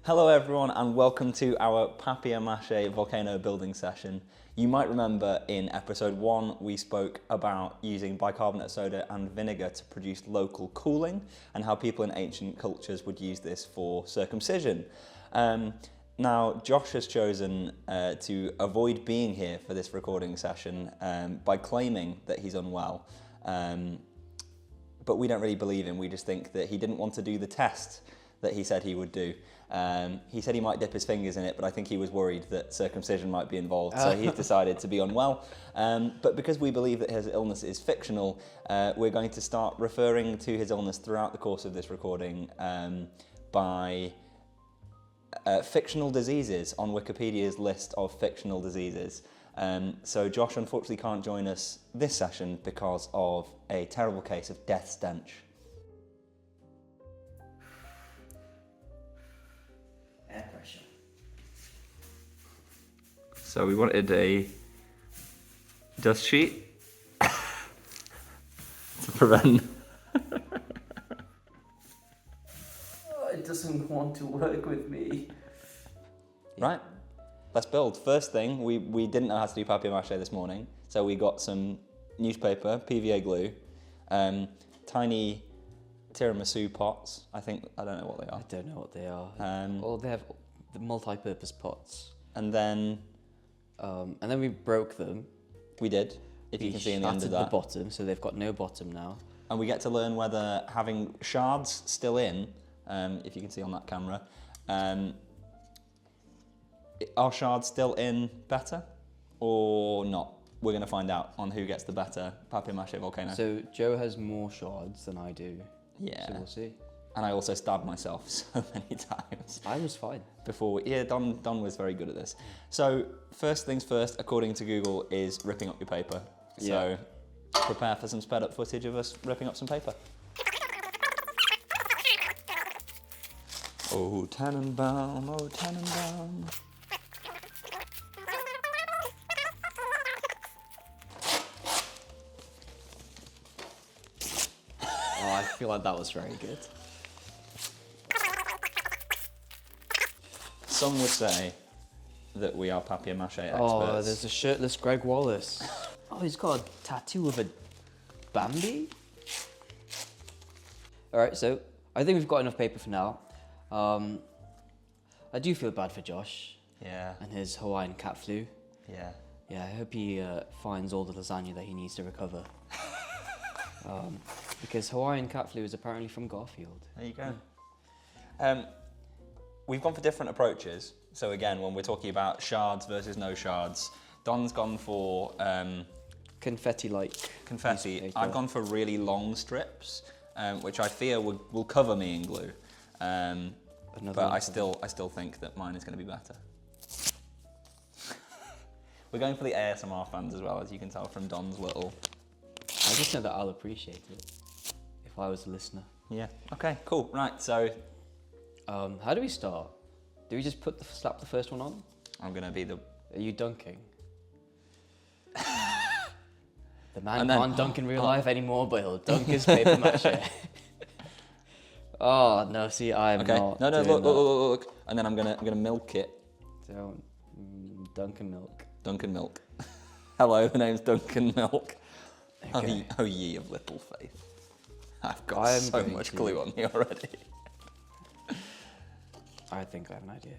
Hello everyone and welcome to our Papier Mache volcano building session. You might remember in episode 1 we spoke about using bicarbonate soda and vinegar to produce local cooling and how people in ancient cultures would use this for circumcision. Now Josh has chosen to avoid being here for this recording session by claiming that he's unwell. But we don't really believe him, we just think that he didn't want to do the test that he said he would do. He said he might dip his fingers in it, but I think he was worried that circumcision might be involved, so he's decided to be unwell. But because we believe that his illness is fictional, we're going to start referring to his illness throughout the course of this recording by fictional diseases on Wikipedia's list of fictional diseases. So Josh unfortunately can't join us this session because of a terrible case of death stench. Air pressure. So we wanted a dust sheet to prevent. Oh, it doesn't want to work with me. Right, let's build. First thing, we didn't know how to do papier mâché this morning, so we got some newspaper, PVA glue, tiny tiramisu pots. I don't know what they are. I don't know what they are. Well, they have the multi-purpose pots. And then we broke them. we did, if you can see in the end of that. The bottom, so they've got no bottom now. And we get to learn whether having shards still in, if you can see on that camera, are shards still in better or not? We're going to find out on who gets the better papier mâché volcano. So Joe has more shards than I do. Yeah. So we'll see. And I also stabbed myself so many times. I was fine. Don was very good at this. So first things first, according to Google, is ripping up your paper. So prepare for some sped up footage of us ripping up some paper. Oh Tannenbaum, oh Tannenbaum. Oh, I feel like that was very good. Some would say that we are papier mâché experts. Oh, there's a shirtless Greg Wallace. Oh, he's got a tattoo of a Bambi? Alright, so I think we've got enough paper for now. I do feel bad for Josh. Yeah. And his Hawaiian cat flu. Yeah. Yeah, I hope he finds all the lasagna that he needs to recover. Because Hawaiian cat flu is apparently from Garfield. There you go. We've gone for different approaches. So again, when we're talking about shards versus no shards, Don's gone for Confetti-like. confetti. newspaper. I've gone for really long strips, which I fear will cover me in glue. But I still think that mine is going to be better. We're going for the ASMR fans as well, as you can tell from Don's little. I just know that I'll appreciate it if I was a listener. Yeah. Okay. Cool. Right. So How do we start? Do we just slap the first one on? I'm going to be the. Are you dunking? The man And then- can't dunk in real life anymore, but he'll dunk his paper mache. Oh no! See, I'm Okay. not. No. doing Look. And then I'm gonna milk it. Don't Dunkin' milk. Duncan Milk. Hello, the name's Duncan Milk. Okay. Oh ye of little faith. I've got I'm so going much to- glue on me already. I think I have an idea.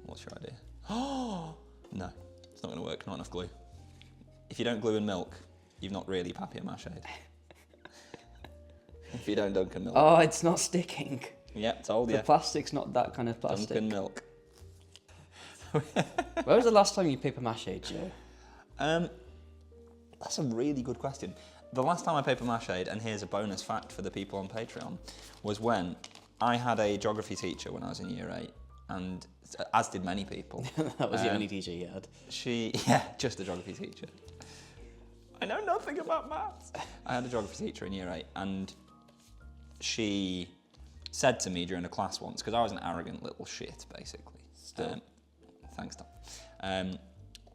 What's your idea? Oh no, it's not going to work. Not enough glue. If you don't glue in milk, you've not really papier mâché. If you don't Duncan Milk. Oh, it's not sticking. Yeah, told The you. plastic's not that kind of plastic. Duncan Milk. When was the last time you paper mache, Joe? That's a really good question. The last time I paper mâchéed, and here's a bonus fact for the people on Patreon, was when I had a geography teacher when I was in year 8, and as did many people. That was the only teacher you had. Just a geography teacher. I know nothing about maths. I had a geography teacher in year 8, and she said to me during a class once, because I was an arrogant little shit, basically. Still. Thanks, Tom.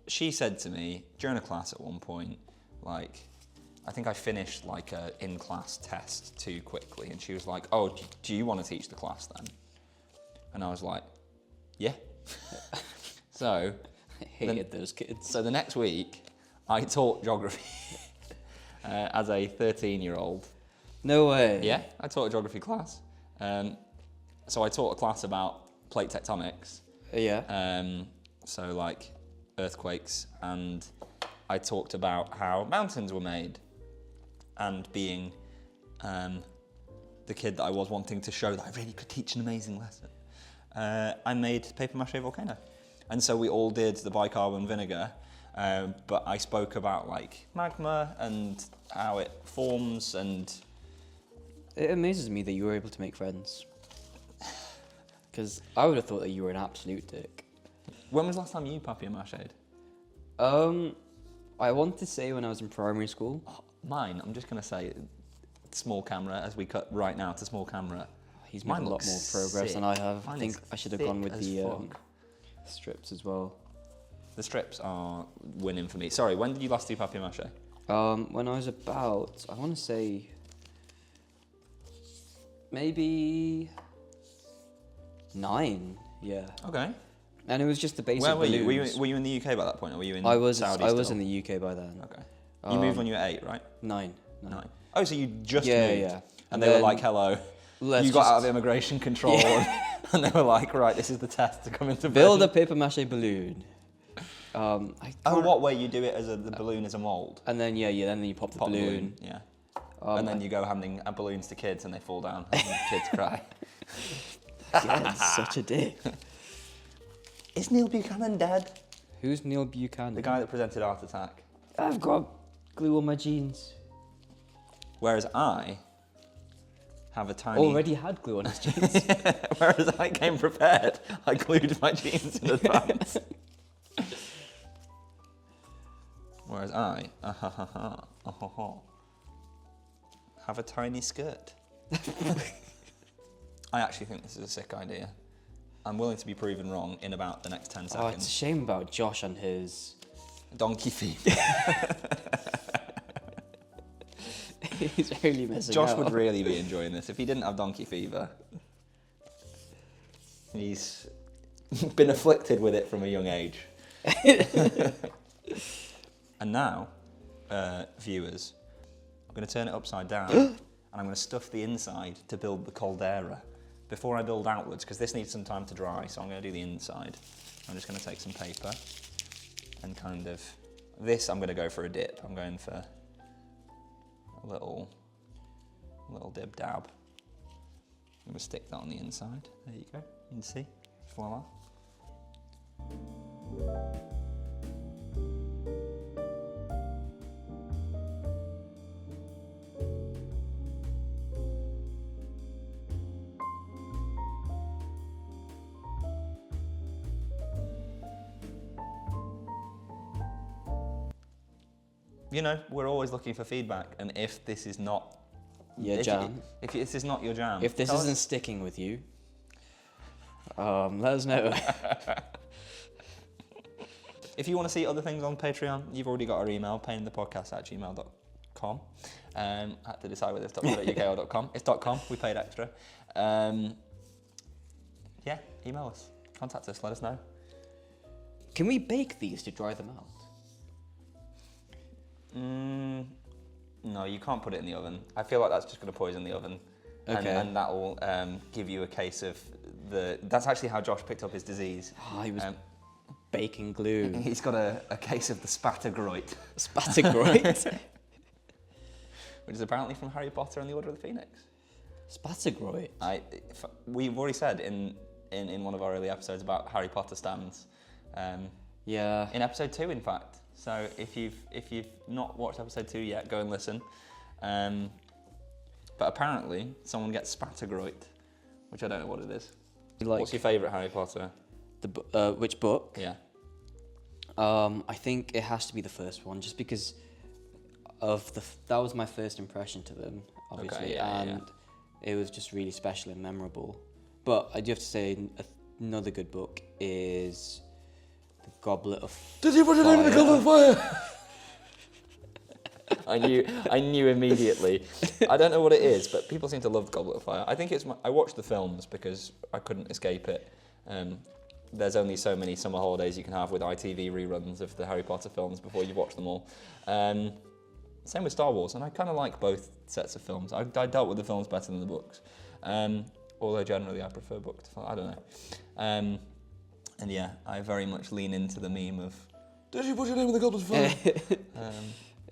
She said to me during a class at one point, like, I think I finished like a in-class test too quickly, and she was like, "Oh, do you want to teach the class then?" And And I was like, yeah. So, I hated those kids. so the next week, I taught geography as a 13-year-old. No way. Yeah, I taught a geography class. So I taught a class about plate tectonics. Yeah. So like earthquakes, and I talked about how mountains were made, and being the kid that I was wanting to show that I really could teach an amazing lesson, I made paper mache volcano. And so we all did the bicarbonate vinegar, but I spoke about like magma and how it forms, and It amazes me that you were able to make friends. Because I would have thought that you were an absolute dick. when was the last time you papier mache'd? I want to say when I was in primary school. Mine, I'm just going to say small camera, as we cut right now to small camera. He's made Mine a lot looks more progress than I have. Mine I think looks I should have gone thick with as the fuck. strips as well. The strips are winning for me. Sorry, when did you last do papier mache? When I was about, I want to say, maybe 9, yeah. Okay. And it was just the basic Where were you? balloons. Were you in the UK by that point, or were you in I was Saudi I was still? in the UK by then. Okay. You moved when you were 8, right? 9. 9. Oh, so you just Yeah, moved. yeah. And they were then like, hello. let's You got out of just immigration control, and they were like, right, this is the test to come into build a Britain. paper mache balloon. I Oh, can't- what, where you do it as the balloon as a mould? And then then you pop the Pop the balloon. Yeah. Um, And then you go handing balloons to kids and they fall down and kids cry. Yeah, it's such a dick. Is Neil Buchanan dead? Who's Neil Buchanan? The guy that presented Art Attack. I've got glue on my jeans. Whereas I have a tiny... Already had glue on his jeans. Whereas I came prepared. I glued my jeans in advance. Whereas I have a tiny skirt. I actually think this is a sick idea. I'm willing to be proven wrong in about the next 10 Oh, it's a seconds. shame about Josh and his... Donkey feet. He's really missing Josh out. would really be enjoying this if he didn't have donkey fever. He's been afflicted with it from a young age. And now, viewers, I'm going to turn it upside down and I'm going to stuff the inside to build the caldera before I build outwards, because this needs some time to dry, so I'm going to do the inside. I'm just going to take some paper and kind of... This I'm going to go for a dip. I'm going for a little dib dab. I'm going to stick that on the inside. There you go. You can see. Voila. You know, we're always looking for feedback, and if this is not Your jam. if this is not your jam, If this tell isn't us. sticking with you, let us know. If you want to see other things on Patreon, you've already got our email, painthepodcast@gmail.com. Had to decide whether it's .co.uk or .com. It's .com. We paid extra. Yeah, email us, contact us, let us know. Can we bake these to dry them out? No, you can't put it in the oven. I feel like that's just going to poison the oven. Okay. And that will give you a case of that's actually how Josh picked up his disease. Oh, he was baking glue. He's got a case of the spattergroit, Spattergroit. which is apparently from Harry Potter and the Order of the Phoenix. Spattergroit. We've already said in one of our early episodes about Harry Potter stands. Yeah. In episode 2, in fact. So if you've not watched episode 2 yet, go and listen. But apparently, someone gets spattergroit, which I don't know what it is. Like What's your favourite Harry Potter? which book? Yeah. I think it has to be the first one, just because of that was my first impression to them, obviously, Okay, yeah, and it was just really special and memorable. But I do have to say another good book is The Goblet of Did you put it in the Goblet of Fire? I knew immediately. I don't know what it is, but people seem to love Goblet of Fire. I think I watched the films because I couldn't escape it. There's only so many summer holidays you can have with ITV reruns of the Harry Potter films before you watch them all. Same with Star Wars, and I kind of like both sets of films. I dealt with the films better than the books, although generally I prefer books to film. I don't know. And yeah, I very much lean into the meme of, did you put your name in the Goblet of Fire?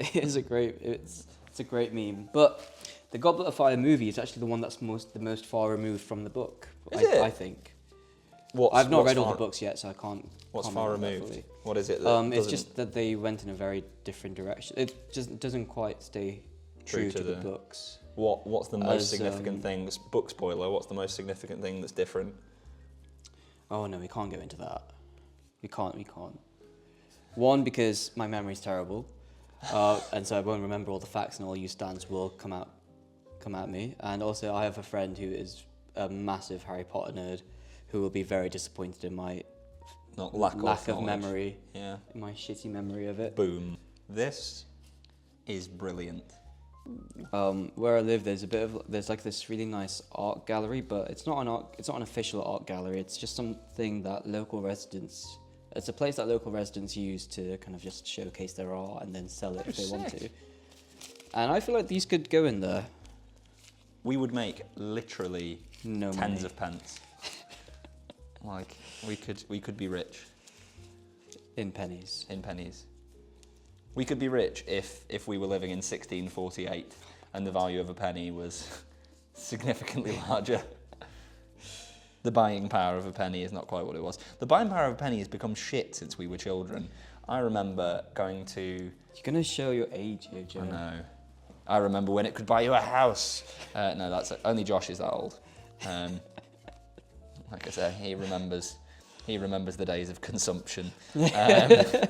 It's a great meme. But the Goblet of Fire movie is actually the one that's the most far removed from the book. I think. I've not read all the books yet, so I can't. What's far removed? What is it? It's just that they went in a very different direction. It just doesn't quite stay true to the books. What's the most significant thing? Book spoiler. What's the most significant thing that's different? Oh no, we can't go into that. We can't. One, because my memory's terrible, and so I won't remember all the facts, and all you stands will come at me. And also, I have a friend who is a massive Harry Potter nerd, who will be very disappointed in my lack of memory. Yeah. In my shitty memory of it. Boom. This is brilliant. Where I live, there's like this really nice art gallery, but it's not an official art gallery. It's just something that it's a place that local residents use to kind of just showcase their art and then sell it if they want to. And I feel like these could go in there. We would make literally tens of pence. Like we could be rich. In pennies. We could be rich if we were living in 1648 and the value of a penny was significantly larger. The buying power of a penny is not quite what it was. The buying power of a penny has become shit since we were children. I remember going to... You're going to show your age here, Joe. I know. I remember when it could buy you a house. No, that's only Josh is that old. Like I said, he remembers the days of consumption. Yeah,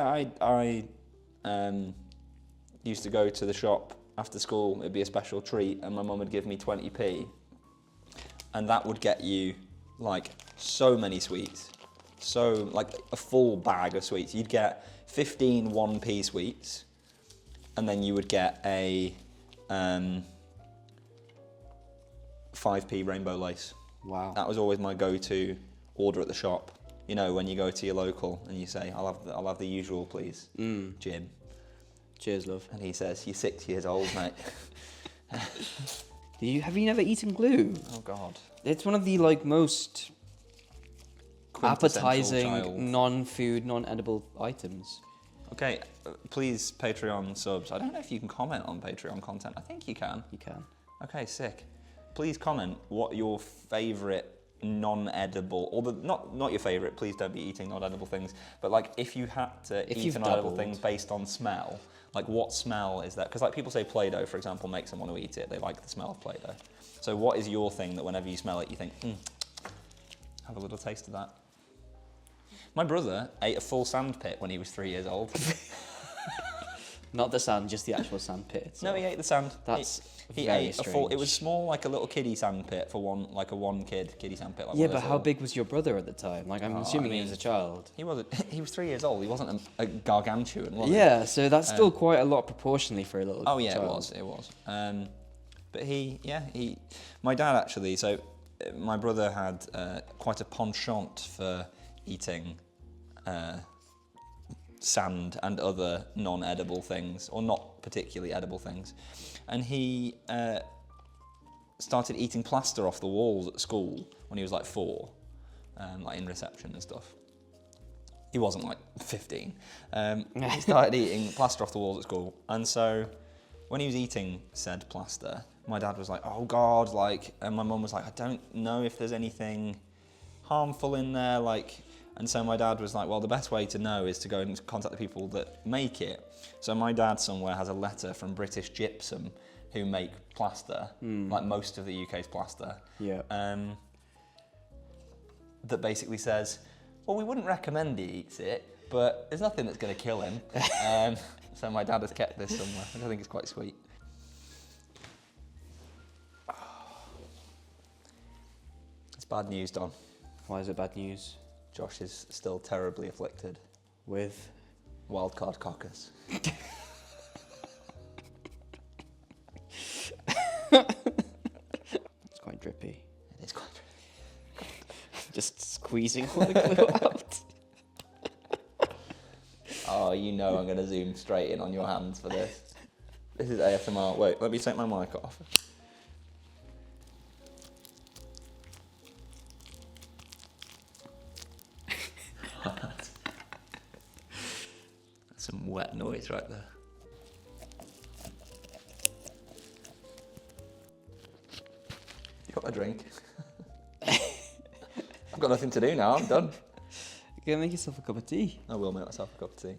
I used to go to the shop after school. It'd be a special treat, and my mum would give me 20p, and that would get you like so many sweets, like a full bag of sweets. You'd get 15 1p sweets, and then you would get a 5p rainbow lace. Wow. That was always my go-to order at the shop. You know, when you go to your local and you say, I'll have the usual, please, Jim. Cheers, love. And he says, you're 6 years old, mate. Have you never eaten glue? Oh, God. It's one of the most appetizing, child. non-food, non-edible items. Okay, please, Patreon subs. I don't know if you can comment on Patreon content. I think you can. You can. Okay, sick. Please comment what your favourite non-edible, or not your favourite, please don't be eating non-edible things, but like if you had to eat an edible thing based on smell, like what smell is that? Because like people say Play-Doh, for example, makes them want to eat it. They like the smell of Play-Doh. So what is your thing that whenever you smell it, you think, have a little taste of that? My brother ate a full sand pit when he was 3 years old. Not the sand, just the actual sand pit itself. No, he ate the sand. He ate strange. a full. It was small, like a little kiddie sand pit for one kiddie sand pit. Like yeah, but how big was your brother at the time? Like I'm assuming he was a child. He was 3 years old. He wasn't a gargantuan, was he? Yeah, so that's still quite a lot proportionally for a little. Oh yeah, child. it was. But my dad actually. So my brother had quite a penchant for eating sand and other non-edible things, or not particularly edible things, and he started eating plaster off the walls at school when he was like 4, like in reception and stuff. He wasn't like 15. He started eating plaster off the walls at school, and so when he was eating said plaster, my dad was like, "Oh God!" And my mum was like, "I don't know if there's anything harmful in there," And so my dad was like, well, the best way to know is to go and contact the people that make it. So my dad somewhere has a letter from British Gypsum, who make plaster, like most of the UK's plaster. Yeah. That basically says, well, we wouldn't recommend he eats it, but there's nothing that's going to kill him. So my dad has kept this somewhere, which I think is quite sweet. It's bad news, Don. Why is it bad news? Josh is still terribly afflicted with wildcard coccus. Just squeezing all the glue out. Oh, you know I'm going to zoom straight in on your hands for this. This is ASMR. Wait, let me take my mic off. That's some wet noise right there. You got a drink? I've got nothing to do now, I'm done. Go make yourself a cup of tea. I will make myself a cup of tea.